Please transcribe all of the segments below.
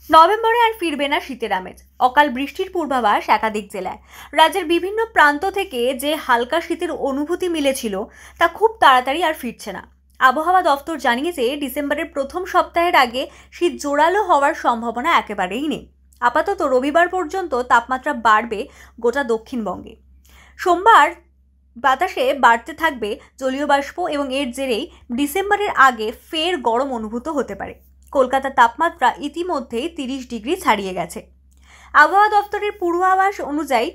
নভেম্বরে আর ফিরবে না শীতের আমেজ। অকাল বৃষ্টির পূর্বাভাস একাধিক জেলায়। রাজ্যের বিভিন্ন প্রান্ত থেকে যে হালকা শীতের অনুভূতি মিলেছিল তা খুব তাড়াতাড়ি আর ফিরছে না। আবহাওয়া দফতর জানিয়েছে ডিসেম্বরের প্রথম সপ্তাহের আগে শীত জোরালো হওয়ার সম্ভাবনা একেবারেই নেই। আপাতত রবিবার পর্যন্ত তাপমাত্রা বাড়বে গোটা দক্ষিণবঙ্গে। সোমবার বাতাসে বাড়তে থাকবে জলীয় বাষ্প এবং এর জেরেই ডিসেম্বরের আগে ফের গরম অনুভূত হতে পারে। কলকাতার তাপমাত্রা ইতিমধ্যেই 30 ডিগ্রি ছাড়িয়ে গেছে। আবহাওয়া দফতরের পূর্বাভাস অনুযায়ী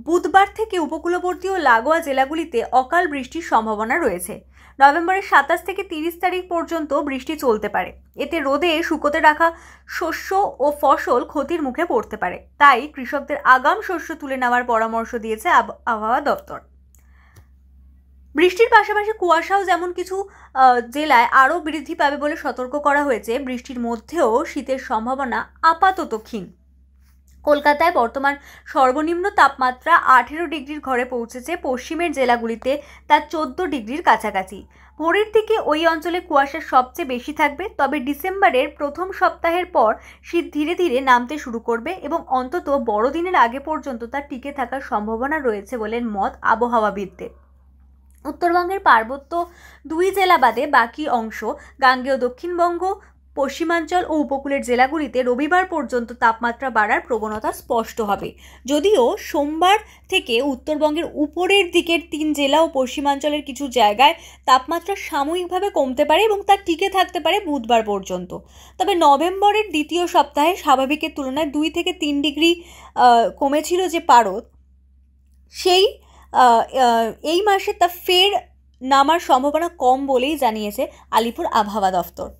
বুধবার থেকে উপকূলবর্তী ও লাগোয়া জেলাগুলিতে অকাল বৃষ্টির সম্ভাবনা রয়েছে। নভেম্বরের 27 থেকে 30 তারিখ পর্যন্ত বৃষ্টি চলতে পারে। এতে রোদে শুকোতে রাখা শস্য ও ফসল ক্ষতির মুখে পড়তে পারে। তাই কৃষকদের আগাম শস্য তুলে নেওয়ার পরামর্শ দিয়েছে আবহাওয়া দফতর। বৃষ্টির পাশাপাশি কুয়াশাও যেমন কিছু জেলায় আরও বৃদ্ধি পাবে বলে সতর্ক করা হয়েছে। বৃষ্টির মধ্যেও শীতের সম্ভাবনা আপাতত ক্ষীণ। কলকাতায় বর্তমান সর্বনিম্ন তাপমাত্রা 18 ডিগ্রির ঘরে পৌঁছেছে। পশ্চিমের জেলাগুলিতে তা 14 ডিগ্রির কাছাকাছি। ভোরের দিকে ওই অঞ্চলে কুয়াশা সবচেয়ে বেশি থাকবে। তবে ডিসেম্বরের প্রথম সপ্তাহের পর শীত ধীরে ধীরে নামতে শুরু করবে এবং অন্তত বড়দিনের আগে পর্যন্ত তা টিকে থাকার সম্ভাবনা রয়েছে বলে মত আবহাওয়াবিদদের। উত্তরবঙ্গের পার্বত্য 2 জেলা বাদে বাকি অংশ, গাঙ্গেয় দক্ষিণবঙ্গ, পশ্চিমাঞ্চল ও উপকূলের জেলাগুলিতে রবিবার পর্যন্ত তাপমাত্রা বাড়ার প্রবণতা স্পষ্ট হবে। যদিও সোমবার থেকে উত্তরবঙ্গের উপরের দিকের 3 জেলা ও পশ্চিমাঞ্চলের কিছু জায়গায় তাপমাত্রা সাময়িকভাবে কমতে পারে এবং তা টিকে থাকতে পারে বুধবার পর্যন্ত। তবে নভেম্বরের দ্বিতীয় সপ্তাহে স্বাভাবিকের তুলনায় 2 থেকে 3 ডিগ্রি কমেছিল যে পারদ, সেই এই মাসে তা ফের নামার সম্ভাবনা কম বলেই জানিয়েছে আলিপুর আবহাওয়া দফতর।